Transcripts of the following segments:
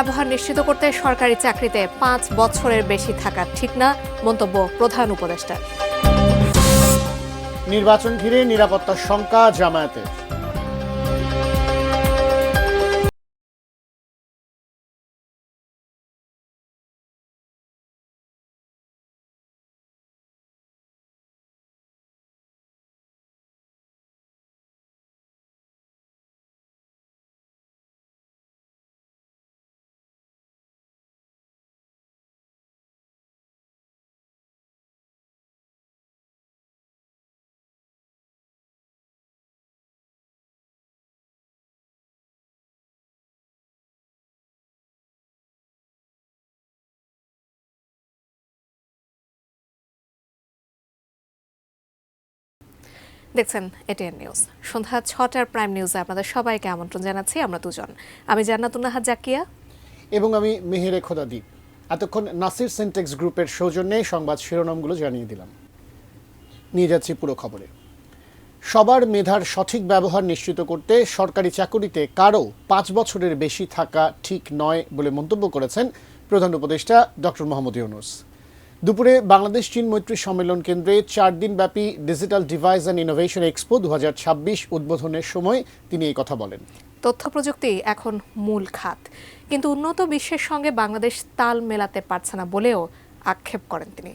ব্যবহার নিশ্চিত করতে সরকারি চাকরিতে 5 বছরের বেশি থাকা ঠিক না, মন্তব্য প্রধান উপদেষ্টার। নির্বাচন ঘিরে নিরাপত্তার শঙ্কা জামায়াতের। দেখছেন এটিএন নিউজ। সন্ধ্যা 6টার প্রাইম নিউজে আপনাদের সবাইকে আমন্ত্রণ জানাচ্ছি। আমরা দুজন, আমি জান্নাতুন নাহার জাকিয়া এবং আমি মেহেরে খোদাদ্বীপ। এতক্ষণ নাসির সিনটেক্স গ্রুপের সৌজন্যে সংবাদ শিরোনামগুলো জানিয়ে দিলাম। নিয়ে যাচ্ছি পুরো খবরে। সবার মেধার সঠিক ব্যবহার নিশ্চিত করতে সরকারি চাকুরিতে কারও 5 বছরের বেশি থাকা ঠিক নয় বলে মন্তব্য করেছেন প্রধান উপদেষ্টা ডক্টর মোহাম্মদ ইউনূস। দুপুরে বাংলাদেশ চীন মৈত্রী সম্মেলন কেন্দ্রে 4 দিনব্যাপী digital device and innovation expo 2026 উদ্বোধনের সময় তিনি এই কথা বলেন। তথ্য প্রযুক্তি এখন মূল খাত, কিন্তু উন্নত বিশ্বের সঙ্গে বাংলাদেশ তাল মেলাতে পারছে না বলেও আক্ষেপ করেন তিনি।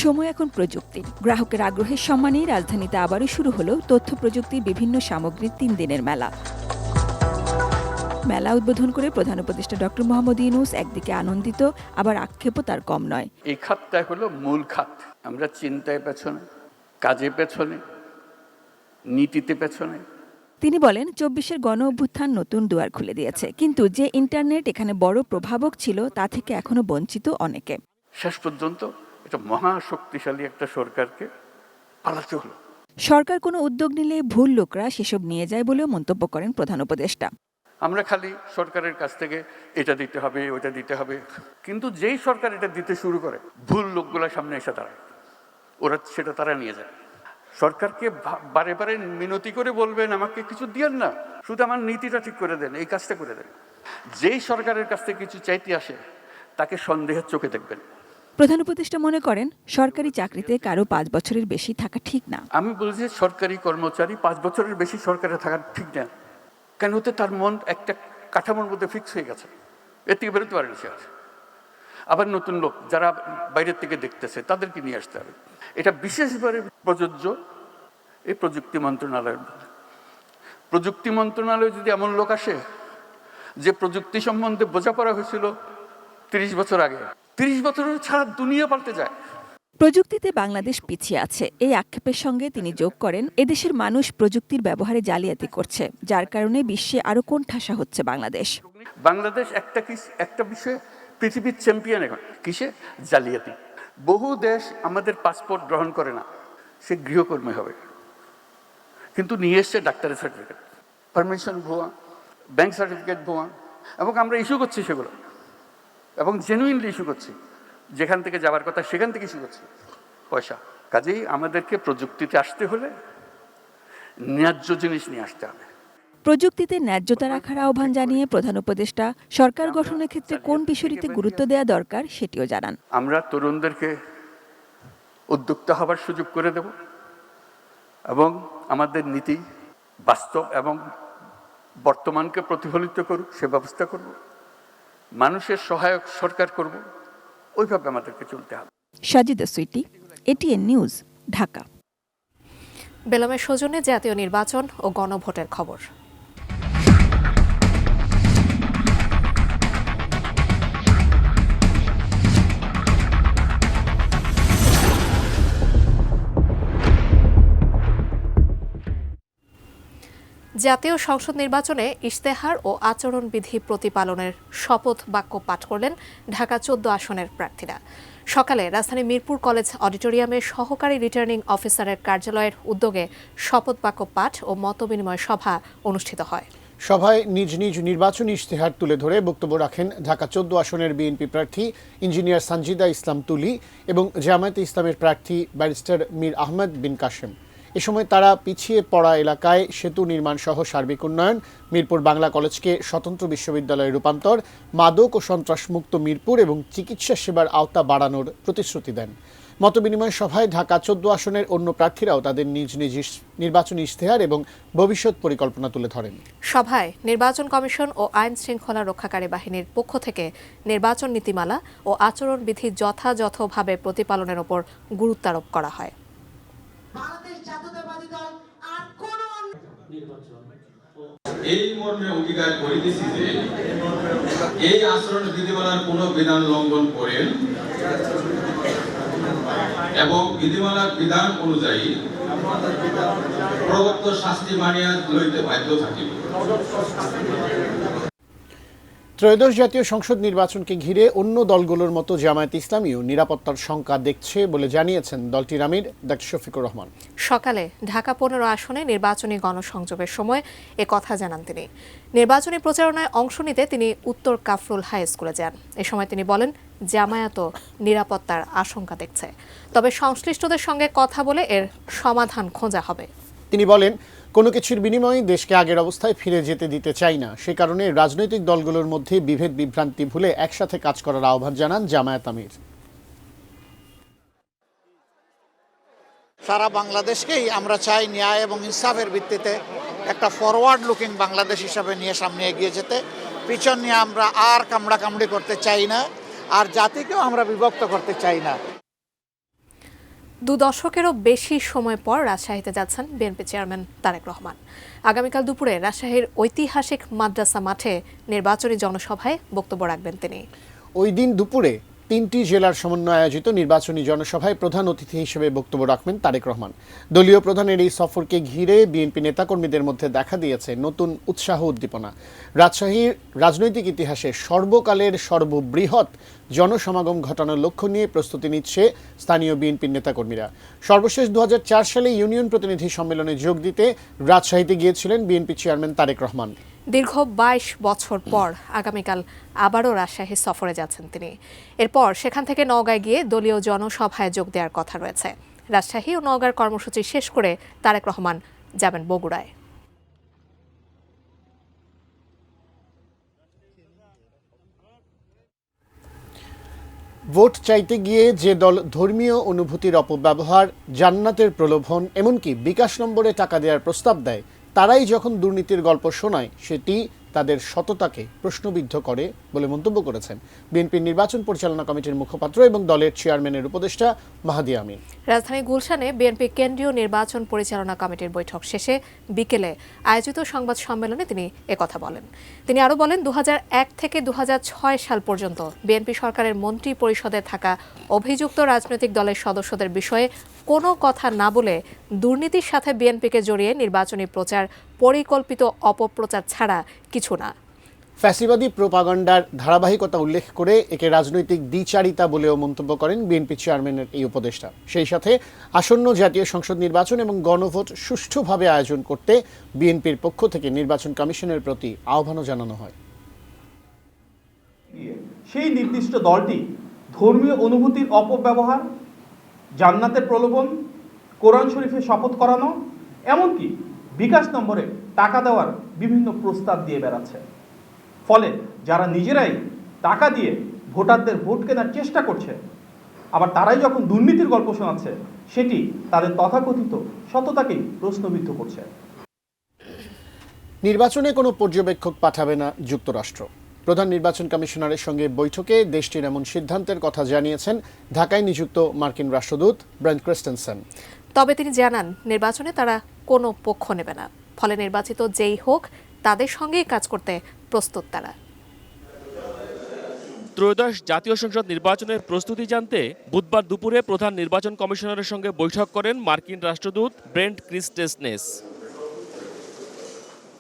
সময় এখন প্রযুক্তির। গ্রাহকের আগ্রহের সম্মানে রাজধানীতে আবারও শুরু হলো তথ্য প্রযুক্তির বিভিন্ন সামগ্রীর 3 দিনের মেলা। মেলা উদ্বোধন করে প্রধান উপদেষ্টা ডক্টর মোহাম্মদ ইউনূস একদিকে আনন্দিত, আবার আক্ষেপও তার কম নয়। এই খাতটা হলো মূল খাত। আমরা চিন্তায় পেছনে, কাজে পেছনে, নীতিতে পেছনে। তিনি বলেন 24-এর গণ অভ্যুত্থান নতুন দুয়ার খুলে দিয়েছে, কিন্তু যে ইন্টারনেট এখানে বড় প্রভাবক ছিল তা থেকে এখনো বঞ্চিত অনেকে। শেষ পর্যন্ত এটা মহা শক্তিশালী একটা সরকারকে পালাতে হলো। সরকার কোনো উদ্যোগ নিলে ভুল লোকরা সেসব নিয়ে যায় বলেও মন্তব্য করেন প্রধান উপদেষ্টা। আমরা খালি সরকারের কাছ থেকে এটা দিতে হবে, ওটা দিতে হবে, কিন্তু যেই সরকার এটা দিতে শুরু করে ভুল লোকগুলোর সামনে এসে দাঁড়ায়, ওরা সেটা তারা নিয়ে যায়। সরকারকে বারে বারে মিনতি করে বলবেন আমাকে কিছু দিয়েন না, শুধু আমার নীতিটা ঠিক করে দেন, এই কাজটা করে দেন। যেই সরকারের কাছ থেকে কিছু চাইতে আসে তাকে সন্দেহের চোখে দেখবেন। প্রধান উপদেষ্টা মনে করেন সরকারি চাকরিতে কারো 5 বছরের বেশি থাকা ঠিক না। আমি বলছি সরকারি কর্মচারী 5 বছরের বেশি সরকারে থাকা ঠিক না। কেন হতে তার মন একটা কাঠামোর মধ্যে ফিক্স হয়ে গেছে, এর থেকে বেরোতে পারেনি সে। আবার নতুন লোক যারা বাইরের থেকে দেখতেছে তাদেরকে নিয়ে আসতে হবে। এটা বিশেষভাবে প্রযোজ্য এই প্রযুক্তি মন্ত্রণালয়ের। প্রযুক্তি মন্ত্রণালয়ে যদি এমন লোক আসে যে প্রযুক্তি সম্বন্ধে বোঝাপড়া হয়েছিল 30 বছর আগে, 30 বছরের ছাড়া দুনিয়া পাল্টে যায়। প্রযুক্তিতে বাংলাদেশ পিছিয়ে আছে, এই আক্ষেপের সঙ্গে তিনি যোগ করেন এদেশের মানুষ প্রযুক্তির ব্যবহারে জালিয়াতি করছে, যার কারণে বিশ্বে আরো কোণঠাসা হচ্ছে বাংলাদেশ। বাংলাদেশ একটা বিষয়ে পৃথিবীর চ্যাম্পিয়ন এখন, কিসে? জালিয়াতি। বহু দেশ আমাদের পাসপোর্ট গ্রহণ করে না, সে গৃহকর্মী হবে, কিন্তু নিয়ে এসছে ডাক্তারের সার্টিফিকেট, পারমিশন ভুয়া, ব্যাংক সার্টিফিকেট ভুয়া, এবং আমরা ইস্যু করছি সেগুলো, এবং জেনুইনলি ইস্যু করছি। যেখান থেকে যাওয়ার কথা সেখান থেকে ইস্যু করছি পয়সা। কাজেই আমাদেরকে প্রযুক্তিতে আসতে হলে ন্যায্য জিনিস নিয়ে আসতে হবে। প্রযুক্তিতে ন্যায্যতা রাখার আহ্বান জানিয়ে প্রধান উপদেষ্টা সরকার গঠনের ক্ষেত্রে কোন বিষয়টিতে গুরুত্ব দেওয়া দরকার সেটিও জানান। আমরা তরুণদেরকে উদ্যোক্তা হবার সুযোগ করে দেব, এবং আমাদের নীতি বাস্তব এবং বর্তমানকে প্রতিফলিত করুক সে ব্যবস্থা করব, মানুষের সহায়ক সরকার করব, ওইভাবে আমাদেরকে চলতে হবে। সাজিদা সুইটি, এটিএন নিউজ, ঢাকা। বেলমের সৌজন্যে জাতীয় নির্বাচন ও গণভোটের খবর। জাতীয় সংসদ নির্বাচনে ইশতেহার ও আচরণবিধি প্রতিপালনের শপথ বাক্য পাঠ করলেন ঢাকা 14 আসনের প্রার্থীরা। সকালে রাজধানী মিরপুর কলেজ অডিটোরিয়ামে সহকারী রিটার্নিং অফিসারের কার্যালয়ের উদ্যোগে শপথ বাক্য পাঠ ও মতবিনিময় সভা অনুষ্ঠিত হয়। সভায় নিজ নিজ নির্বাচনী ইশতেহার তুলে ধরে বক্তব্য রাখেন ঢাকা 14 আসনের বিএনপি প্রার্থী ইঞ্জিনিয়ার সানজিদা ইসলাম তুলি এবং জামায়াতে ইসলামের প্রার্থী ব্যারিস্টার মীর আহমেদ বিন কাশেম। এ সময় তারা পিছিয়ে পড়া এলাকায় সেতু নির্মাণ সহ সার্বিক উন্নয়ন, মিরপুর বাংলা কলেজকে স্বতন্ত্র বিশ্ববিদ্যালয়ে রূপান্তর, মাদক ও সন্ত্রাসমুক্ত মিরপুর এবং চিকিৎসা সেবার আওতা বাড়ানোর প্রতিশ্রুতি দেন। মতবিনিময় সভায় ঢাকা 14 আসনের অন্য প্রার্থীরাও তাদের নিজ নিজ নির্বাচনী ইশতেহার এবং ভবিষ্যৎ পরিকল্পনা তুলে ধরেন। সভায় নির্বাচন কমিশন ও আইন শৃঙ্খলা রক্ষাকারী বাহিনীর পক্ষ থেকে নির্বাচন নীতিমালা ও আচরণবিধি যথাযথভাবে প্রতিপালনের ওপর গুরুত্বারোপ করা হয়। এই মর্মে অঙ্গীকার করিতেছি যে এই আচরণ বিধিমালার কোন বিধান লঙ্ঘন করেন এবং বিধিমালার বিধান অনুযায়ী প্রদত্ত শাস্তি মানিয়া লইতে বাধ্য থাকিবে। ত্রয়োদশ জাতীয় সংসদ নির্বাচনকে ঘিরে অন্য দলগুলোর মতো জামায়াত ইসলামীও নিরাপত্তার শঙ্কা দেখছে বলে জানিয়েছেন দলটির আমির ডক্টর শফিকুর রহমান। সকালে ঢাকা 15 আসনে নির্বাচনী গণসংযোগের সময় এ কথা জানান তিনি। নির্বাচনী প্রচারণায় অংশ নিতে তিনি উত্তর কাফরুল হাই স্কুলে যান। এ সময় তিনি বলেন, জামায়াতও নিরাপত্তার আশঙ্কা দেখছে, তবে সংশ্লিষ্টদের সঙ্গে কথা বলে এর সমাধান খোঁজা হবে। তিনি বলেন, কোনো কিছুর বিনিময়ে দেশকে আগের অবস্থায় ফিরে যেতে দিতে চাই না। সে কারণে রাজনৈতিক দলগুলোর মধ্যে বিভেদ বিভ্রান্তি ভুলে একসাথে কাজ করার আহ্বান জানান জামায়াত আমির। সারা বাংলাদেশকেই আমরা চাই ন্যায় এবং ইনসাফের ভিত্তিতে একটা ফরওয়ার্ড লুকিং বাংলাদেশ হিসাবে নিয়ে সামনে এগিয়ে যেতে। পিছন নিয়ে আমরা আর কামড়াকামড়ি করতে চাই না, আর জাতিকেও আমরা বিভক্ত করতে চাই না। 2 দশকেরও বেশি সময় পর রাজশাহীতে যাচ্ছেন বিএনপি চেয়ারম্যান তারেক রহমান। আগামীকাল দুপুরে রাজশাহীর ঐতিহাসিক মাদ্রাসা মাঠে নির্বাচনী জনসভায় বক্তব্য রাখবেন তিনি। ওই দিন দুপুরে 3টি জেলার সমন্বয়ে আয়োজিত নির্বাচনী জনসভায় প্রধান অতিথি হিসেবে বক্তব্য রাখবেন তারেক রহমান। দলীয় প্রধানের এই সফরকে ঘিরে বিএনপি নেতাকর্মীদের মধ্যে দেখা দিয়েছে নতুন উৎসাহ উদ্দীপনা। রাজশাহীর রাজনৈতিক ইতিহাসে সর্বকালের সর্ববৃহৎ জনসমাগম ঘটানোর লক্ষ্য নিয়ে প্রস্তুতি নিচ্ছে স্থানীয় বিএনপির নেতাকর্মীরা। সর্বশেষ 2004 সালে ইউনিয়ন প্রতিনিধি সম্মেলনে যোগ দিতে রাজশাহীতে গিয়েছিলেন বিএনপি চেয়ারম্যান তারেক রহমান। দীর্ঘ 22 বছর পর আগামীকাল আবারও রাজশাহী সফরে যাচ্ছেন তিনি। এরপর সেখান থেকে নওগাঁয় গিয়ে দলীয় জনসভায় যোগ দেওয়ার কথা রয়েছে। রাজশাহী ও নওগাঁর কর্মসূচি শেষ করে তারেক রহমান যাবেন বগুড়ায়। ভোট চাইতে গিয়ে যে দল ধর্মীয় অনুভূতির অপব্যবহার, জান্নাতের প্রলোভন, এমনকি বিকাশ নম্বরে টাকা দেওয়ার প্রস্তাব দেয়, তারাই যখন দুর্নীতির গল্প শোনায়, সেটি তাদের সততাকে প্রশ্নবিদ্ধ করে বলে মন্তব্য করেছেন বিএনপির নির্বাচন পরিচালনা কমিটির মুখপাত্র এবং দলের চেয়ারম্যানের উপদেষ্টা মাহাদি আমিন। রাজধানী গুলশানে বিএনপি কেন্দ্রীয় নির্বাচন পরিচালনা কমিটির বৈঠক শেষে বিকেলে আয়োজিত সংবাদ সম্মেলনে তিনি একথা বলেন। তিনি আরও বলেন, 2001 থেকে 2006 সাল পর্যন্ত বিএনপি সরকারের মন্ত্রী পরিষদে থাকা অভিযুক্ত রাজনৈতিক দলের সদস্যদের বিষয়ে কোনো কথা না বলে দুর্নীতির সাথে বিএনপিকে জড়িয়ে নির্বাচনী প্রচার পরিকল্পিত অপপ্রচার ছাড়া কিছু না। ফ্যাসিবাদী প্রোপাগান্ডার ধারাবাহিকতা উল্লেখ করে একে রাজনৈতিক দ্বিচারিতা বলেও মন্তব্য করেন বিএনপি চেয়ারম্যানের এই উপদেষ্টা। সেই সাথে আসন্ন জাতীয় সংসদ নির্বাচন এবং গণভোট সুষ্ঠুভাবে আয়োজন করতে বিএনপির পক্ষ থেকে নির্বাচন কমিশনের প্রতি আহ্বানও জানানো হয়। সেই নির্দিষ্ট দলটি ধর্মীয় অনুভূতির অপব্যবহার, জান্নাতের প্রলোভন, কোরআন শরীফে শপথ করানো, এমনকি বিকাশ নম্বরে টাকা দেওয়ার বিভিন্ন প্রস্তাব দিয়ে বেড়াচ্ছে। ফলে যারা নিজেরাই টাকা দিয়ে ভোটারদের ভোট কেনার চেষ্টা করছে, আবার তারাই যখন দুর্নীতির গল্প শোনাচ্ছে, সেটি তাদের তথাকথিত সততাকেই প্রশ্নবিদ্ধ করছে। নির্বাচনে কোনো পর্যবেক্ষক পাঠাবে না যুক্তরাষ্ট্র। প্রধান নির্বাচন কমিশনারের সঙ্গে বৈঠকে দেশটির এমন সিদ্ধান্তের কথা জানিয়েছেন ঢাকায় নিযুক্ত মার্কিন রাষ্ট্রদূত ব্রেন্ট ক্রিস্টেনসেন। তবে তিনি জানান, নির্বাচনে তারা কোনো পক্ষ নেবে না। ফলে নির্বাচিত যেই হোক, তাদের সঙ্গেই কাজ করতে প্রস্তুত তারা। ত্রয়োদশ জাতীয় সংসদ নির্বাচনের প্রস্তুতি জানতে বুধবার দুপুরে প্রধান নির্বাচন কমিশনারের সঙ্গে বৈঠক করেন মার্কিন রাষ্ট্রদূত ব্রেন্ট ক্রিস্টেনসেন।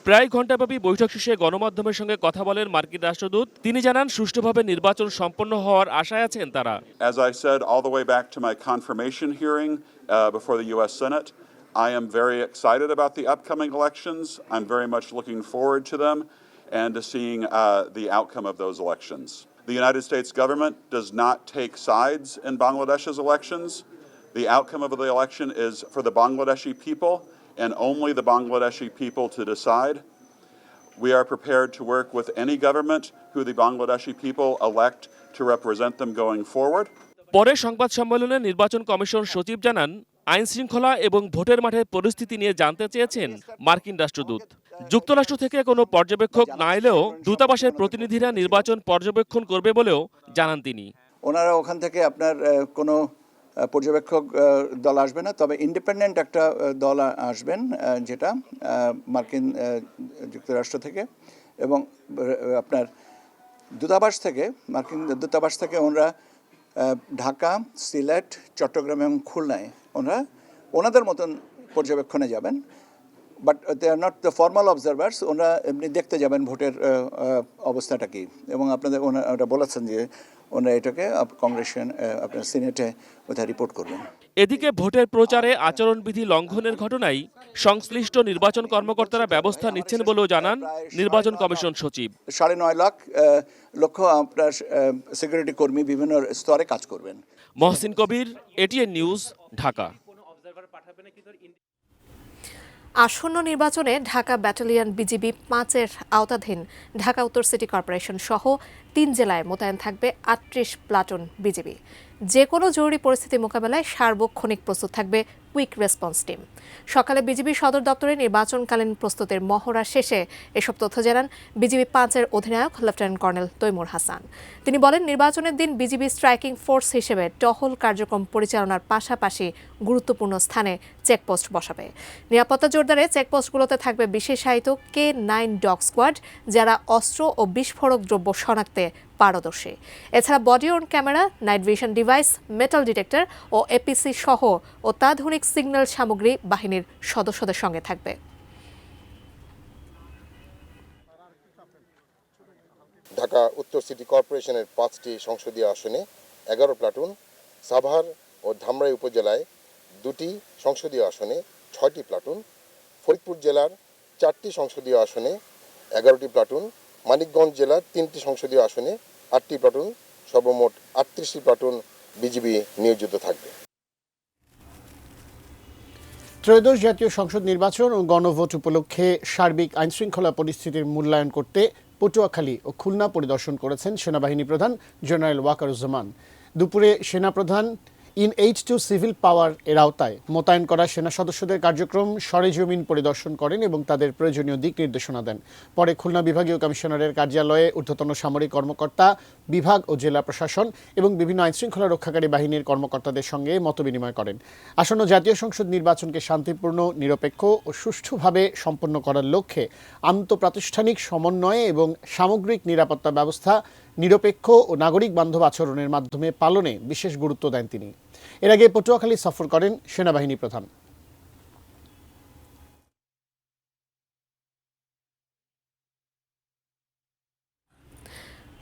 প্রায় ঘণ্টাব্যাপী বৈঠক শেষে গণমাধ্যমের সঙ্গে কথা বলেন মার্কিন রাষ্ট্রদূত। তিনি জানান, সুষ্ঠুভাবে নির্বাচন সম্পন্ন হওয়ার আশায় আছেন তারা। As I said all the way back to my confirmation hearing before the U.S. Senate, I am very excited about the upcoming elections. I'm very much looking forward to them and to seeing the outcome of those elections. The United States government does not take sides in Bangladesh's elections. The outcome of the election is for the Bangladeshi people and only the Bangladeshi people to decide. We are prepared to work with any government who the Bangladeshi people elect to represent them going forward. পরে সংবাদ সম্মেলনে নির্বাচন commission সচিব জানান, আইন শৃঙ্খলা এবং ভোটের মাঠের পরিস্থিতি নিয়ে জানতে চেয়েছেন মার্কিন রাষ্ট্রদূত। যুক্তরাষ্ট্র থেকে কোনো পর্যবেক্ষক না এলেও দূতাবাসের প্রতিনিধিরা নির্বাচন পর্যবেক্ষণ করবে বলেও জানান তিনি। ওনারা ওখান থেকে আপনার কোনো পর্যবেক্ষক দল আসবে না, তবে ইন্ডিপেন্ডেন্ট একটা দল আসবেন, যেটা মার্কিন যুক্তরাষ্ট্র থেকে এবং আপনার দূতাবাস থেকে, মার্কিন দূতাবাস থেকে ওনারা ঢাকা, সিলেট, চট্টগ্রাম এবং খুলনায় ওনাদের মতন পর্যবেক্ষণে যাবেন। But they are not the formal observers. ওনারা এমনি দেখতে যাবেন ভোটের অবস্থাটা কি, এবং আপনাদের ওনারা বলেছেন যে ওনারা এটাকে কংগ্রেসের আপনার সিনেটে ওটা রিপোর্ট করবেন। এদিকে ভোটের প্রচারে আচরণবিধি লঙ্ঘনের ঘটনায় সংশ্লিষ্ট নির্বাচন কর্মকর্তারা ব্যবস্থা নিচ্ছেন বলেও জানান নির্বাচন কমিশন সচিব। 9.5 লক্ষ আপনার সিকিউরিটি কর্মী বিভিন্ন স্তরে কাজ করবেন। মহসিন কবির, এটিএন নিউজ, ঢাকা। আসন্ন নির্বাচনে ঢাকা ব্যাটালিয়ন বিজিবি 5-এর আওতাধীন ঢাকা উত্তর সিটি কর্পোরেশন সহ 3 জেলায় মোতায়েন থাকবে 38 প্লাটুন বিজিবি। যে কোনো জরুরি পরিস্থিতি মোকাবেলায় সার্বক্ষণিক প্রস্তুত থাকবে কুইক রেসপন্স টিম। সকালে বিজিবি সদর দপ্তরে নির্বাচনকালীন প্রস্তুতির মহড়া শেষে এসব তথ্য জানান বিজিবি 5-এর অধিনায়ক লেফটেন্যান্ট কর্নেল তৈমুর হাসান। তিনি বলেন, নির্বাচনের দিন বিজিবি স্ট্রাইকিং ফোর্স হিসেবে টহল কার্যক্রম পরিচালনার পাশাপাশি গুরুত্বপূর্ণ স্থানে চেকপোস্ট বসাবে। নিরাপত্তা জোরদারে চেকপোস্টগুলোতে থাকবে বিশেষায়িত K9 ডগ স্কোয়াড, যারা অস্ত্র ও বিস্ফোরক দ্রব্য শনাক্তে পারদর্শী। এছাড়া body on camera, night vision device, metal detector ও এপিসি সহ অত্যাধুনিক সিগন্যাল সামগ্রী বাহিনীর সদস্যদের সঙ্গে থাকবে। ঢাকা উত্তর সিটি কর্পোরেশনের 5টি সংসদীয় আসনে 11 প্লাটুন, সাভার ও ধামরাই উপজেলায় 2টি সংসদীয় আসনে 6টি প্লাটুন, ফরিদপুর জেলার 4টি সংসদীয় আসনে 11টি প্লাটুন, মানিকগঞ্জ জেলার 3টি সংসদীয় আসনে 8টি প্লাটুন, সর্বমোট 38টি প্লাটুন বিজিবি নিয়োজিত থাকবে। ত্রয়োদশ জাতীয় সংসদ নির্বাচন ও গণভোট উপলক্ষে সার্বিক আইনশৃঙ্খলা পরিস্থিতির মূল্যায়ন করতে পটুয়াখালী ও খুলনা পরিদর্শন করেছেন সেনাবাহিনী প্রধান জেনারেল ওয়াকারুজ্জামান। দুপুরে সেনাপ্রধান IN-H2 সিভিল পাওয়ার এর আওতায় মোতায়েন করা সেনা সদস্যদের কার্যক্রম সরেজমিন পরিদর্শন করেন এবং তাদের প্রয়োজনীয় দিক নির্দেশনা দেন। পরে খুলনা বিভাগীয় কমিশনারের কার্যালয়ে ঊর্ধ্বতন সামরিক কর্মকর্তা, বিভাগ ও জেলা প্রশাসন এবং বিভিন্ন আইনশৃঙ্খলা রক্ষাকারী বাহিনীর কর্মকর্তাদের সঙ্গে মতবিনিময় করেন। আসন্ন জাতীয় সংসদ নির্বাচনকে শান্তিপূর্ণ, নিরপেক্ষ ও সুষ্ঠুভাবে সম্পন্ন করার লক্ষ্যে আন্তঃপ্রাতিষ্ঠানিক সমন্বয়ে এবং সামগ্রিক নিরাপত্তা ব্যবস্থা নিরপেক্ষ ও নাগরিক বান্ধব আচরণের মাধ্যমে পালনে বিশেষ গুরুত্ব দেন তিনি। এর আগে পটুয়াখালী সফর করেন সেনাবাহিনী প্রধান।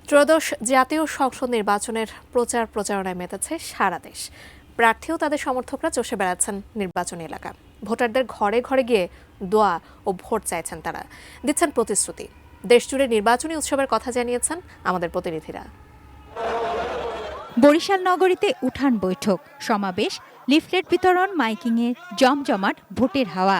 ত্রয়োদশ জাতীয় সংসদ নির্বাচনের প্রচারণায় মেতেছে সারা দেশ। প্রার্থী ও তাদের সমর্থকরা চষে বেড়াচ্ছেন নির্বাচনী এলাকা। ভোটারদের ঘরে ঘরে গিয়ে দোয়া ও ভোট চাইছেন, তারা দিচ্ছেন প্রতিশ্রুতি। দেশজুড়ে নির্বাচনী উৎসবের কথা জানিয়েছেন আমাদের প্রতিনিধিরা। বরিশাল নগরীতে উঠান বৈঠক, সমাবেশ, লিফলেট বিতরণ, মাইকিংয়ে জমজমাট ভোটের হাওয়া।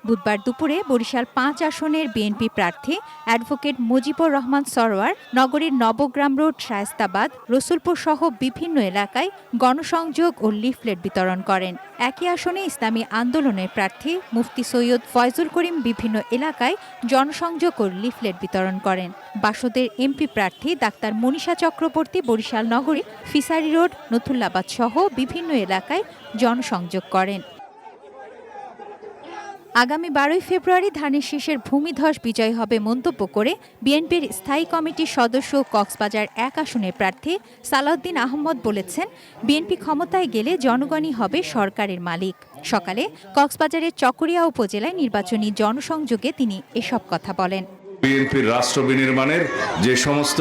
বুধবার দুপুরে বরিশাল 5 আসনের বিএনপি প্রার্থী অ্যাডভোকেট মুজিবুর রহমান সরোয়ার নগরীর নবগ্রাম রোড, শায়েস্তাবাদ, রসুলপুর সহ বিভিন্ন এলাকায় গণসংযোগ ও লিফলেট বিতরণ করেন। একই আসনে ইসলামী আন্দোলনের প্রার্থী মুফতি সৈয়দ ফয়জুল করিম বিভিন্ন এলাকায় জনসংযোগ ও লিফলেট বিতরণ করেন। বাসদের এমপি প্রার্থী ডাক্তার মনীষা চক্রবর্তী বরিশাল নগরী, ফিসারি রোড, নথুল্লাবাদ সহ বিভিন্ন এলাকায় জনসংযোগ করেন। আগামী 12 ফেব্রুয়ারি ধানের শীষের ভূমিধস বিজয় হবে মন্তব্য করে বিএনপির স্থায়ী কমিটির সদস্য কক্সবাজার 1 আসনের প্রার্থী সালাউদ্দিন আহমদ বলেছেন, বিএনপি ক্ষমতায় গেলে জনগণই হবে সরকারের মালিক। সকালে কক্সবাজারের চকরিয়া উপজেলায় নির্বাচনী জনসংযোগে তিনি এসব কথা বলেন। বিএনপির রাষ্ট্র বিনির্মাণের যে সমস্ত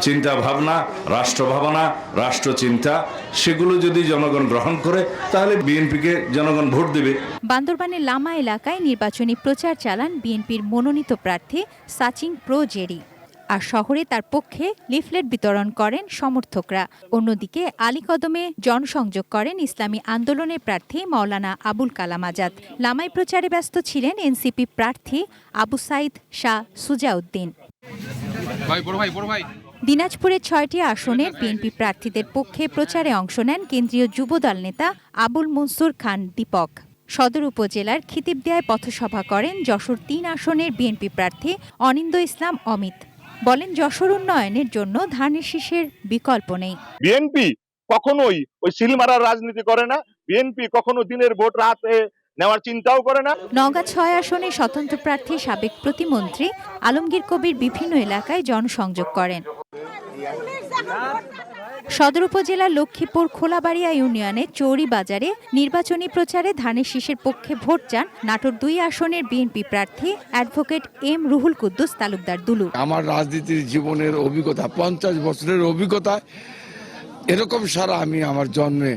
চিন্তা ভাবনা, রাষ্ট্র ভাবনা, রাষ্ট্রচিন্তা, সেগুলো যদি জনগণ গ্রহণ করে তাহলে বিএনপিকে জনগণ ভোট দেবে। বান্দরবানের লামা এলাকায় নির্বাচনী প্রচার চালান বিএনপির মনোনীত প্রার্থী সাচিং প্রো জেরি। আর শহরে তার পক্ষে লিফলেট বিতরণ করেন সমর্থকরা। অন্যদিকে আলীকদমে জনসংযোগ করেন ইসলামী আন্দোলনের প্রার্থী মাওলানা আবুল কালাম আজাদ। লামাই প্রচারে ব্যস্ত ছিলেন এনসিপি প্রার্থী আবু সাইদ শাহ সুজাউদ্দিন। দিনাজপুরের ৬টি আসনের বিএনপি প্রার্থীদের পক্ষে প্রচারে অংশ নেন কেন্দ্রীয় যুবদল নেতা আবুল মনসুর খান দীপক। সদর উপজেলার খিতিবদিয়ায় পথসভা করেন যশোর ৩ আসনের বিএনপি প্রার্থী অনিন্দ ইসলাম অমিত। বলেন, যশোর উন্নয়নের জন্য ধানের শীষের বিকল্প নেই। বিএনপি কখনোই ওই সিলমারার রাজনীতি করে না। বিএনপি কখনো দিনের ভোট রাতে নেওয়ার চিন্তাও করে না। নওগাঁ ৬ আসনে স্বতন্ত্র প্রার্থী সাবেক প্রতিমন্ত্রী আলমগীর কবির বিভিন্ন এলাকায় জনসংযোগ করেন। সদর উপজেলার লক্ষ্মীপুর খোলাবাড়িয়া ইউনিয়নের চৌরি বাজারে নির্বাচনী প্রচারে ধানের শীষের পক্ষে ভোট চান নাটোর ২ আসনের বিএনপি প্রার্থী অ্যাডভোকেট এম রুহুল কুদ্দুস তালুকদার দুলু। আমার রাজনীতির জীবনের অভিজ্ঞতা ৫০ বছরের অভিজ্ঞতা, এরকম সারা আমি আমার জন্মে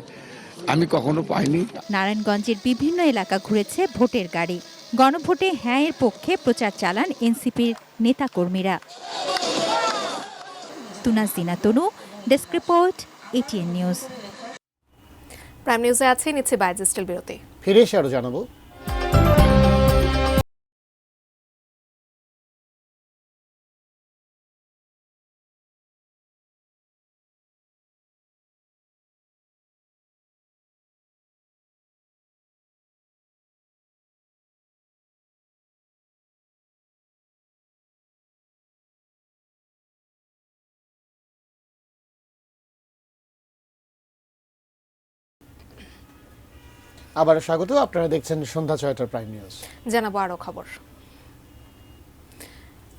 আমি কখনো পাইনি। নারায়ণগঞ্জের বিভিন্ন এলাকা ঘুরেছে ভোটের গাড়ি। গণভোটে হ্যাঁ এর পক্ষে প্রচার চালান এনসিপির নেতাকর্মীরা। Tunazina Tonu, desk report, ATN News. Prime নিউজে আছে নিচ্ছে বাইজেস্টেল বিরতি। ফিরে এসে আরো জানাবো। আবার স্বাগত, আপনারা দেখছেন সন্ধ্যা ৬টার প্রাইম নিউজ। জানাবো আরো খবর।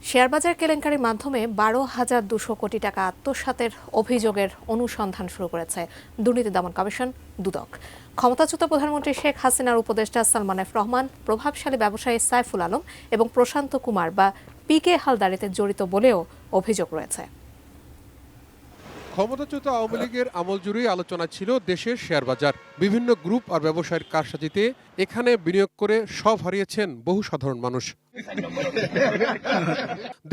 শেয়ারবাজার কেলেঙ্কারির মাধ্যমে ১২,২০০ কোটি টাকা আত্মসাতের অভিযোগের অনুসন্ধান শুরু করেছে দুর্নীতি দমন কমিশন দুদক। ক্ষমতাচ্যুত প্রধানমন্ত্রী শেখ হাসিনার উপদেষ্টা সালমান এফ রহমান, প্রভাবশালী ব্যবসায়ী সাইফুল আলম এবং প্রশান্ত কুমার বা পিকে হালদার এতে জড়িত বলেও অভিযোগ রয়েছে। ক্ষমতাচ্যুত আওয়ামী লীগের আমল জুড়েই আলোচনা ছিল দেশের শেয়ার বাজার। বিভিন্ন গ্রুপ আর ব্যবসায়ীর কারসাজিতে এখানে বিনিয়োগ করে সব হারিয়েছেন বহু সাধারণ মানুষ।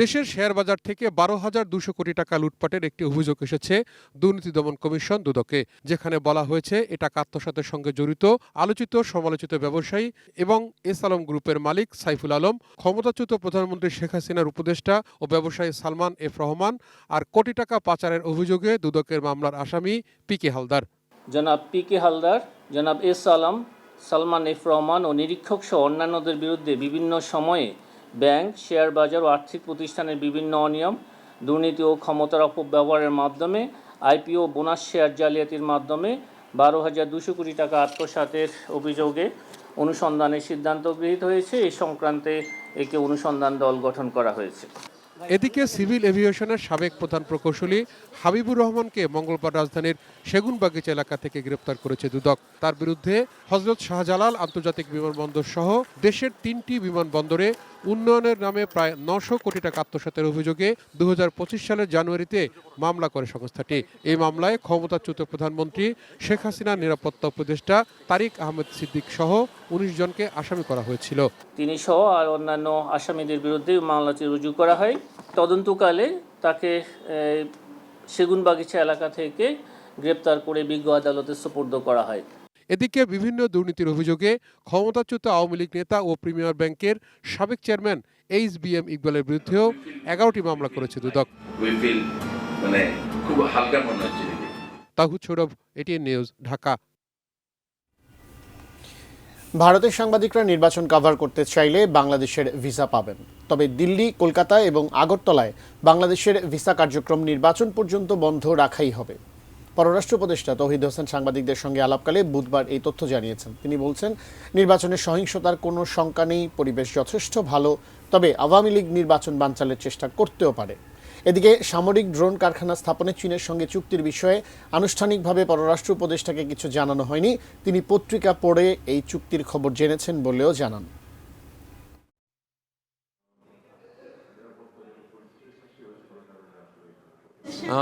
দেশের শেয়ার বাজার থেকে ১২,২০০ কোটি টাকা লুটপাটের একটি অভিযোগ এসেছে দুর্নীতি দমন কমিশন দুদকে, যেখানে বলা হয়েছে এ টাকা আত্মসাতের সঙ্গে জড়িত আলোচিত সমালোচিত ব্যবসায়ী এবং এস আলম গ্রুপের মালিক সাইফুল আলম, ক্ষমতাচ্যুত প্রধানমন্ত্রী শেখ হাসিনার উপদেষ্টা ও ব্যবসায়ী সালমান এফ রহমান আর কোটি টাকা পাচারের অভিযোগে দুদকের মামলার আসামি পিকে হালদার। জনাব পিকে হালদার, জনাব এস আলম, সালমান এফ রহমান ও নিরীক্ষক সহ অন্যান্যদের বিরুদ্ধে বিভিন্ন সময়ে ব্যাংক, শেয়ার বাজার ও আর্থিক প্রতিষ্ঠানের বিভিন্ন অনিয়ম, দুর্নীতি ও ক্ষমতার অপব্যবহারের মাধ্যমে আইপিও বোনাস শেয়ার জালিয়াতির মাধ্যমে ১২,২০০ কোটি টাকা আত্মসাতের অভিযোগে অনুসন্ধানের সিদ্ধান্ত গৃহীত হয়েছে। এই সংক্রান্তে একে অনুসন্ধান দল গঠন করা হয়েছে। এদিকে সিভিল এভিয়েশনের সাবেক প্রধান প্রকৌশলী হাবিবুর রহমানকে মঙ্গলবার রাজধানীর সেগুনবাগিচা এলাকা থেকে গ্রেপ্তার করেছে দুদক। তার বিরুদ্ধে হযরত শাহজালাল আন্তর্জাতিক বিমানবন্দর সহ দেশের ৩টি বিমানবন্দরে উন্নয়নের নামে প্রায় ৯০০ কোটি টাকা আত্মসাতের অভিযোগে ২০২৫ সালের জানুয়ারিতে মামলা করে সংস্থাটি। এই মামলায় ক্ষমতাচ্যুত প্রধানমন্ত্রী শেখ হাসিনার নিরাপত্তা উপদেষ্টা তারিক আহমেদ সিদ্দিক সহ ১৯ জনকে আসামি করা হয়েছিল। তিনি সহ আর অন্যান্য আসামিদের বিরুদ্ধে মামলাটি রুজু করা হয়। তদন্তকালে তাকে সেগুনবাগিচা এলাকা থেকে গ্রেপ্তার করে বিজ্ঞ আদালতে সোপর্দ করা হয়। এদিকে বিভিন্ন দুর্নীতির অভিযোগে ক্ষমতাচ্যুত আওয়ামী লীগ নেতা ও প্রিমিয়ার ব্যাংকের সাবেক চেয়ারম্যান এইচ.বি.এম. ইকবালের বিরুদ্ধেও ১১টি মামলা করেছে দুদক। তাহুদ সৌরভ, এটিএন নিউজ, ঢাকা। ভারতের সাংবাদিকরা নির্বাচন কভার করতে চাইলে বাংলাদেশের ভিসা পাবেন, তবে দিল্লি, কলকাতা এবং আগরতলায় বাংলাদেশের ভিসা কার্যক্রম নির্বাচন পর্যন্ত বন্ধ রাখাই হবে। পররাষ্ট্র উপদেষ্টা তৌহিদ হোসেন সাংবাদিকদের সঙ্গে আলাপকালে বুধবার এই তথ্য জানিয়েছেন। তিনি বলছেন, নির্বাচনের সহিংসতার কোনো শঙ্কা নেই, পরিবেশ যথেষ্ট ভালো, তবে আওয়ামী লীগ নির্বাচন বানচালের চেষ্টা করতেও পারে। এদিকে সামরিক ড্রোন কারখানা স্থাপনে চীনের সঙ্গে চুক্তির বিষয়ে আনুষ্ঠানিকভাবে পররাষ্ট্র উপদেষ্টাকে কিছু জানানো হয়নি। তিনি পত্রিকা পড়ে এই চুক্তির খবর জেনেছেন বলেও জানান।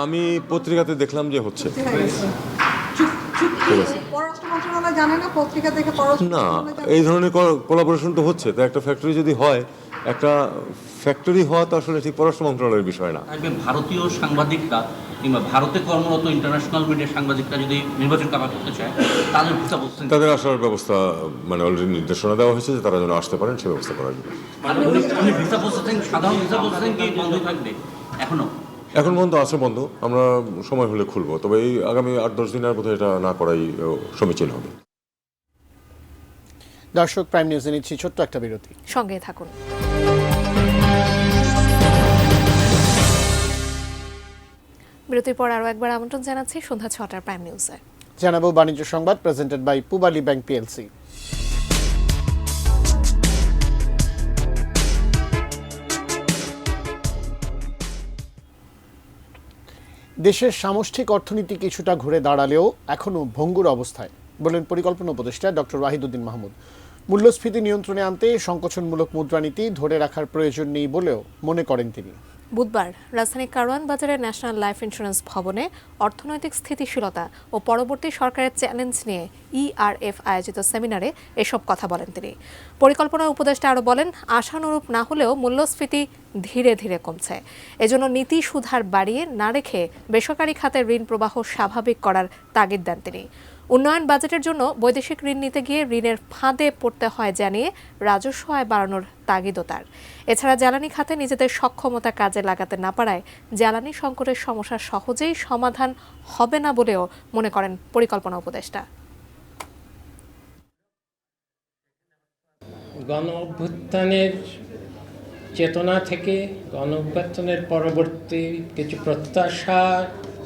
আমি পত্রিকাতে দেখলাম যে হচ্ছে না, এই ধরনের কোলাবোরেশন তো হচ্ছে। তো একটা ফ্যাক্টরি যদি হয়, একটা ফ্যাক্টরি হওয়া তো আসলে ঠিক পররাষ্ট্র মন্ত্রণালয়ের বিষয় না। ভারতীয় সাংবাদিকরা কিংবা ভারতে কর্মরত ইন্টারন্যাশনাল মিডিয়ার সাংবাদিকরা যদি নির্বাচন কামনা করতে চায় তাদের ভিসা বলছেন তাদের আসার ব্যবস্থা মানে অলরেডি নির্দেশনা দেওয়া হয়েছে যে তারা যেন আসতে পারেন সে ব্যবস্থা করা যাবে। ভিসা প্রসেসিং সাধারণ ভিসা প্রসেসিং কি বন্ধ থাকবে এখন পর্যন্ত আছে বন্ধ, আমরা সময় হলে খুলবো, তবে এই আগামী 8-10 দিনের মধ্যে এটা না করাই সমীচীন হবে। দর্শক, প্রাইম নিউজে নিচ্ছি ছোট্ট একটা বিরতি, সঙ্গে থাকুন। বিরতির পর আরও একবার আমন্ত্রণ জানাচ্ছি সন্ধ্যা 6টার প্রাইম নিউজে। জানাবো বাণিজ্য সংবাদ presented by Pubali bank PLC. দেশের সামষ্টিক অর্থনীতি কিছুটা ঘুরে দাঁড়ালেও এখনও ভঙ্গুর অবস্থায় বললেন পরিকল্পনা উপদেষ্টা ডক্টর ওয়াহিদুদ্দিন মাহমুদ। মূল্যস্ফীতি নিয়ন্ত্রণে আনতে সংকোচনমূলক মুদ্রানীতি ধরে রাখার প্রয়োজন নেই বলেও মনে করেন তিনি। বুধবার রাজধানীর কারওয়ান বাজারের ন্যাশনাল লাইফ ইন্স্যুরেন্স ভবনে অর্থনৈতিক স্থিতিশীলতা ও পরবর্তী সরকারের চ্যালেঞ্জ নিয়ে ইআরএফ আয়োজিত সেমিনারে এসব কথা বলেন তিনি। পরিকল্পনা উপদেষ্টা আরও বলেন, আশানুরূপ না হলেও মূল্যস্ফীতি ধীরে ধীরে কমছে। এজন্য নীতি সুধার বাড়িয়ে না রেখে বেসরকারি খাতের ঋণ প্রবাহ স্বাভাবিক করার তাগিদ দেন তিনি। উন্নয়ন বাজেটের জন্য বৈদেশিক ঋণ নিতে গিয়ে ঋণের ফাঁদে পড়তে হয় জানিয়ে রাজস্ব আয় বাড়ানোর তাগিদও তার। এছাড়া জ্বালানি খাতে নিজেদের সক্ষমতা কাজে লাগাতে না পারায় জ্বালানি সংকটের সমস্যা সহজেই সমাধান হবে না বলেও মনে করেন পরিকল্পনা উপদেষ্টা। গণ অভ্যুত্থানের চেতনা থেকে গণ অভ্যুত্থানের পরবর্তী কিছু প্রত্যাশা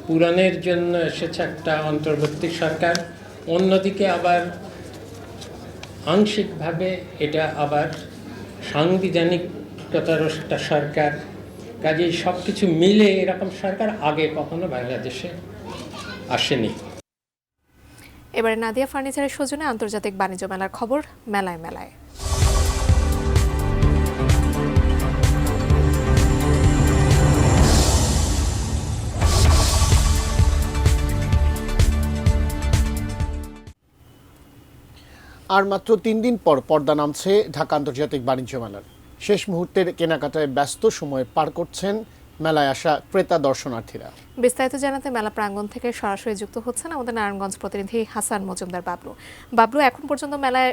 পূরণের জন্য এসেছে একটা অন্তর্বর্তী সরকার, অন্যদিকে আবার আংশিকভাবে এটা আবার সাংবিধানিকতার একটা সরকার। কাজেই সব কিছু মিলে এরকম সরকার আগে কখনো বাংলাদেশে আসেনি। এবারে নাদিয়া ফার্নিচারের সৌজন্যে আন্তর্জাতিক বাণিজ্য মেলার খবর মেলায় মেলায়। আর মাত্র 3 দিন পর পর্দা নামছে ঢাকা আন্তর্জাতিক বাণিজ্য মেলার। শেষ মুহূর্তের কেনাকাটায় ব্যস্ত সময় পার করছেন মেলায় আসা ক্রেতা দর্শনার্থীরা। বিস্তারিত জানাতে মেলা প্রাঙ্গণ থেকে সরাসরি যুক্ত হচ্ছেন আমাদের নারায়ণগঞ্জ প্রতিনিধি হাসান মজুমদার বাবলু। এখন পর্যন্ত মেলায়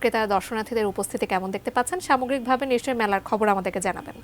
ক্রেতা দর্শনার্থীদের উপস্থিতি কেমন দেখতে পাচ্ছেন? সামগ্রিকভাবে নিশ্চয়ই মেলার খবর আমাদেরকে জানাবেন।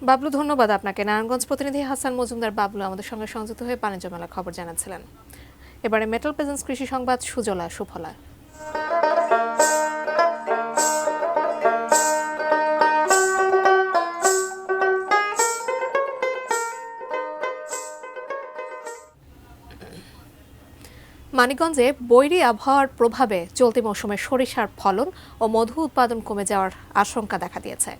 বাবলু, ধন্যবাদ আপনাকে। নারায়ণগঞ্জ প্রতিনিধি হাসান মজুমদার বাবলু আমাদের সঙ্গে সংযুক্ত হয়ে বাণিজ্য মেলার খবর জানাচ্ছিলেন। এবারে মেটাল প্রেজেন্স কৃষি সংবাদ সুজলা সুফলা। মানিকগঞ্জে বৈরী আবহাওয়ার প্রভাবে চলতি মৌসুমে সরিষার ফলন ও মধু উৎপাদন কমে যাওয়ার আশঙ্কা দেখা দিয়েছে।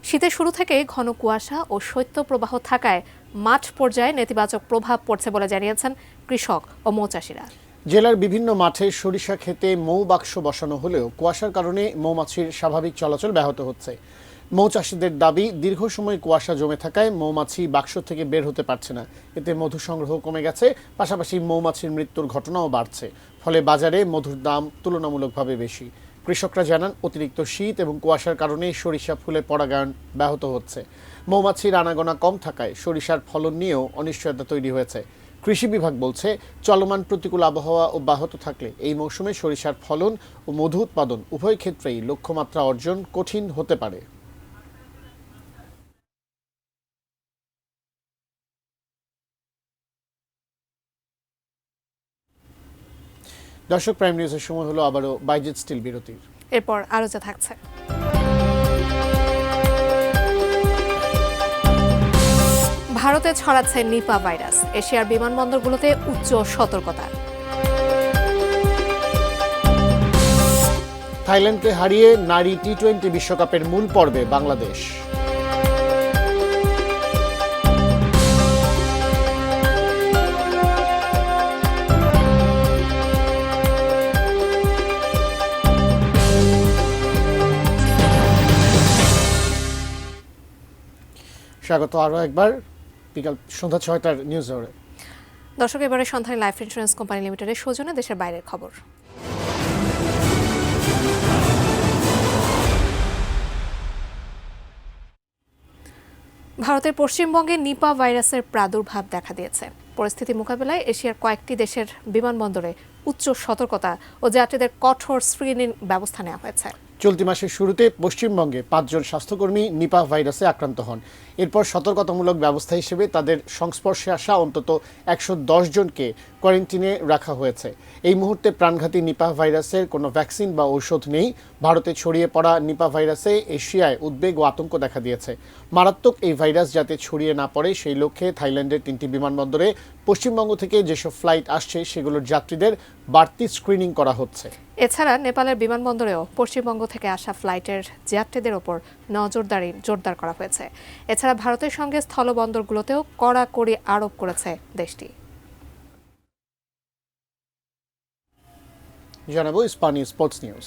শীতের শুরু থেকেই ঘন কুয়াশা ও শৈত্যপ্রবাহ থাকায় মাঠ পর্যায়ে নেতিবাচক প্রভাব পড়ছে বলে জানিয়েছেন কৃষক ও মৌচাষীরা। জেলার বিভিন্ন মাঠে সরিষা ক্ষেতে মৌ বাক্স বসানো হলেও কুয়াশার কারণে মৌমাছির স্বাভাবিক চলাচল ব্যাহত হচ্ছে। মৌচাষীদের দাবি, দীর্ঘ সময় কুয়াশা জমে থাকায় মৌমাছি বাক্স থেকে বের হতে পারছে না। এতে মধু সংগ্রহ কমে গেছে, পাশাপাশি মৌমাছির মৃত্যুর ঘটনাও বাড়ছে। ফলে বাজারে মধুর দাম তুলনামূলকভাবে বেশি। কৃষকরা জানান, অতিরিক্ত শীত এবং কুয়াশার কারণে সরিষা ফুলে পরাগায়ন ব্যাহত হচ্ছে। মৌমাছির আনাগোনা কম থাকায় সরিষার ফলন নিয়েও অনিশ্চয়তা তৈরি হয়েছে। কৃষি বিভাগ বলছে, চলমান প্রতিকূল আবহাওয়া অব্যাহত থাকলে এই মৌসুমে সরিষার ফলন ও মধু উৎপাদন উভয় ক্ষেত্রেই লক্ষ্যমাত্রা অর্জন কঠিন হতে পারে। দর্শক, প্রাইম নিউজের সময় হলো আবারও বাইজেট স্টিল বিরতির। এরপর আরও যা থাকছে। ভারতে ছড়াচ্ছে নিপা ভাইরাস, এশিয়ার বিমানবন্দরগুলোতে উচ্চ সতর্কতা। থাইল্যান্ডকে হারিয়ে নারী টি-20 বিশ্বকাপের মূল পর্বে বাংলাদেশ। স্বাগত আরও একবার বিকাল সন্ধ্যা 6টার নিউজ আওয়ারে। দর্শক, এবারে সন্ধ্যায় লাইফ ইন্স্যুরেন্স কোম্পানি লিমিটেডের সৌজন্যে দেশের বাইরের খবর। ভারতের পশ্চিমবঙ্গে নিপা ভাইরাসের প্রাদুর্ভাব দেখা দিয়েছে। পরিস্থিতি মোকাবেলায় এশিয়ার কয়েকটি দেশের বিমানবন্দরে উচ্চ সতর্কতা ও যাত্রীদের কঠোর স্ক্রিনিং ব্যবস্থা নেওয়া হয়েছে। চলতি মাসের শুরুতে পশ্চিমবঙ্গে 5 জন স্বাস্থ্যকর্মী নিপা ভাইরাসে আক্রান্ত হন। এরপর সতর্কতামূলক ব্যবস্থা হিসেবে তাদের সংস্পর্শে আসা অন্তত 110 জনকে কোয়ারেন্টিনে রাখা হয়েছে। এই মুহূর্তে প্রাণঘাতী নিপা ভাইরাসের কোনো ভ্যাকসিন বা ঔষধ নেই। ভারতে ছড়িয়ে পড়া নিপা ভাইরাসে এশিয়ায় উদ্বেগ ও আতঙ্ক দেখা দিয়েছে। মারাত্মক এই ভাইরাস যাতে ছড়িয়ে না পড়ে সেই লক্ষ্যে থাইল্যান্ডের 3টি বিমানবন্দরে পশ্চিমবঙ্গ থেকে যেসব ফ্লাইট আসছে সেগুলোর যাত্রীদের বাড়তি স্ক্রিনিং করা হচ্ছে। এছাড়া নেপালের বিমানবন্দরেও পশ্চিমবঙ্গ থেকে আসা ফ্লাইটের যাত্রীদের ওপর নজরদারি জোরদার করা হয়েছে। এছাড়া ভারতের সঙ্গে স্থলবন্দরগুলোতেও কড়াকড়ি আরোপ করেছে দেশটি। জানাবো স্পানি স্পোর্টস নিউজ।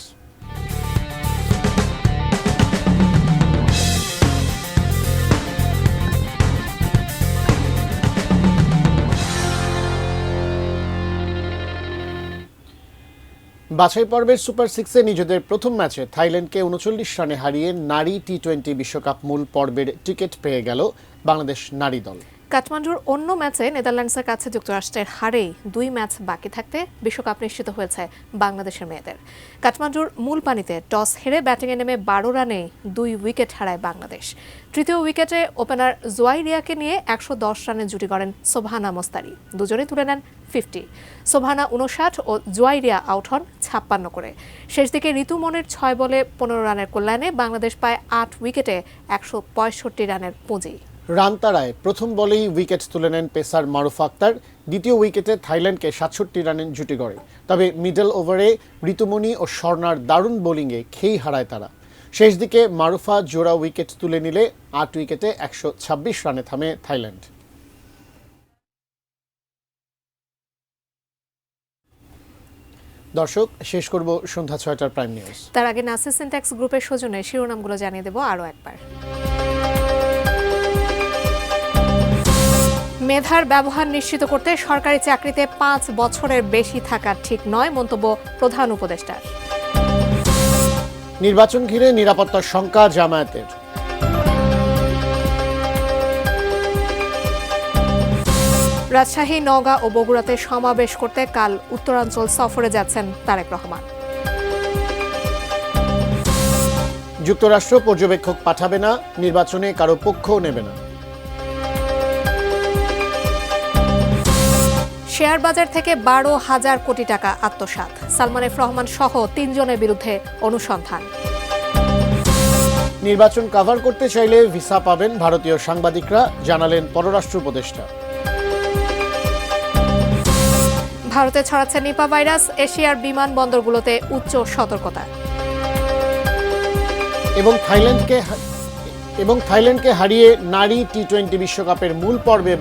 বাছাই পর্বের সুপার 6-এ নিজেদের প্রথম ম্যাচে থাইল্যান্ডকে 39 রানে হারিয়ে নারী টি-20 বিশ্বকাপ মূল পর্বের টিকিট পেয়ে গেল বাংলাদেশ নারী দল। কাঠমান্ডুর অন্য ম্যাচে নেদারল্যান্ডসের কাছে যুক্তরাষ্ট্রের হারেই 2 ম্যাচ বাকি থাকতে বিশ্বকাপ নিশ্চিত হয়েছে বাংলাদেশের মেয়েদের। কাঠমান্ডুর মূল পানিতে টস হেরে ব্যাটিংয়ে নেমে 12 রানে 2 উইকেট হারায় বাংলাদেশ। তৃতীয় উইকেটে ওপেনার জোয়াইরিয়াকে নিয়ে 110 রানে জুটি করেন সোবহানা মোস্তারি। দুজনেই তুলে নেন 50। সোবহানা 59 ও জোয়াইরিয়া আউট হন 56 করে। শেষ দিকে ঋতুমনের 6 বলে 15 রানের কল্যাণে বাংলাদেশ পায় 8 উইকেটে 165 রানের পুঁজি। রান তাড়ায় প্রথম বলেই উইকেট তুলে নেন পেসার মারুফা আক্তার। দ্বিতীয় উইকেটে থাইল্যান্ডকে 67 রানের জুটি গড়ে। তবে মিডল ওভারে ঋতুমণি ও স্বর্ণার দারুণ বোলিংয়ে খেই হারায় তারা। শেষ দিকে মারুফা জোড়া উইকেট তুলে নিলে 8 উইকেটে 126 রানে থামে থাইল্যান্ড। দর্শক, শেষ করব সন্ধ্যা 6টার প্রাইম নিউজ। তার আগে নাসির সিনট্যাক্স গ্রুপের সৌজন্যে শিরোনামগুলো জানিয়ে দেব আরও একবার। মেধার ব্যবহার নিশ্চিত করতে সরকারি চাকরিতে 5 বছরের বেশি থাকা ঠিক নয়, মন্তব্য প্রধান উপদেষ্টার। নির্বাচন ঘিরে নিরাপত্তার শঙ্কা জামায়াতের। রাজশাহী, নওগাঁ ও বগুড়াতে সমাবেশ করতে কাল উত্তরাঞ্চল সফরে যাচ্ছেন তারেক রহমান। যুক্তরাষ্ট্র পর্যবেক্ষক পাঠাবে না, নির্বাচনে কারো পক্ষও নেবে না। শেয়ার বাজার থেকে 12,000 কোটি টাকা আত্মসাৎ, সালমান এফ রহমান সহ 3 জনের বিরুদ্ধে অনুসন্ধান। নির্বাচন কভার করতে চাইলে ভিসা পাবেন ভারতীয় সাংবাদিকরা, জানালেন পররাষ্ট্র উপদেষ্টা। ভারতে ছড়াচ্ছে নিপা ভাইরাস, এশিয়ার বিমানবন্দরগুলোতে উচ্চ সতর্কতা। এবং থাইল্যান্ডকে হারিয়ে নারী টি-20 বিশ্বকাপের মূল পর্বে